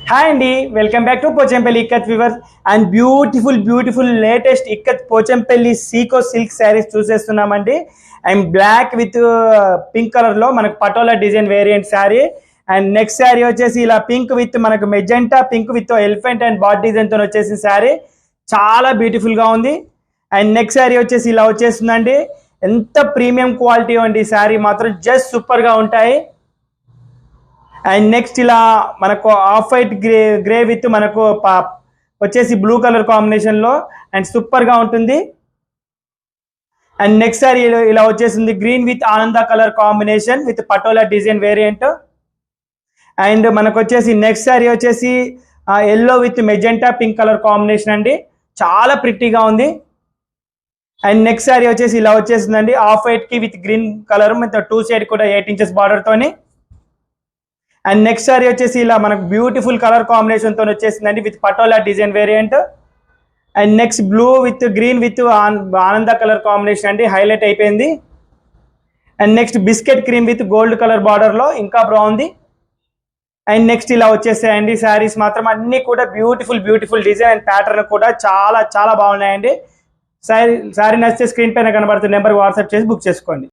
Hi అండి, welcome back to Pochampally ikat weavers and beautiful latest ikat Pochampally sico silk saris చూసేస్తున్నామండి. And black with pink colour లో మనకు patola design variant sari. And next sari వచ్చేసి ఇలా pink with మనకు magenta pink with elephant and bat design తో వచ్చేసిన శారీ చాలా బ్యూటిఫుల్ గా ఉంది. అండ్ నెక్స్ట్ శారీ వచ్చేసి ఇలా వచ్చేస్తుందండి. ఎంత ప్రీమియం క్వాలిటీ అండి, శారీ మాత్రం జస్ట్ సూపర్ గా ఉంటాయి. అండ్ నెక్స్ట్ ఇలా మనకు ఆఫ్ వైట్ గ్రే విత్ మనకు వచ్చేసి బ్లూ కలర్ కాంబినేషన్ లో అండ్ సూపర్ గా ఉంటుంది. అండ్ నెక్స్ట్ సారీ ఇలా వచ్చేసింది గ్రీన్ విత్ ఆనంద colour combination with patola design variant. And మనకు వచ్చేసి నెక్స్ట్ సారీ వచ్చేసి yellow with magenta pink colour combination అండి, చాలా ప్రిట్టీగా ఉంది. అండ్ నెక్స్ట్ సారీ వచ్చేసి ఇలా వచ్చేసిందండి ఆఫ్ వైట్ కి with green colour with 2 side కూడా 8 ఇంచెస్ బార్డర్ తోని. అండ్ నెక్స్ట్ సారీ వచ్చేసి ఇలా మనకు బ్యూటిఫుల్ కలర్ కాంబినేషన్ తో వచ్చేసిందండి with patola design variant. And next blue with green with ఆనంద కలర్ కాంబినేషన్ అండి, హైలైట్ అయిపోయింది. And next biscuit cream with gold colour border లో ఇంకా బాగుంది. అండ్ నెక్స్ట్ ఇలా వచ్చేసాయండి శారీస్ మాత్రం అన్ని కూడా బ్యూటిఫుల్ డిజైన్ అండ్ ప్యాటర్న్ కూడా చాలా బాగున్నాయండి. శారీ నచ్చితే స్క్రీన్ పైన కనబడుతున్న నెంబర్కి వాట్సాప్ చేసి బుక్ చేసుకోండి.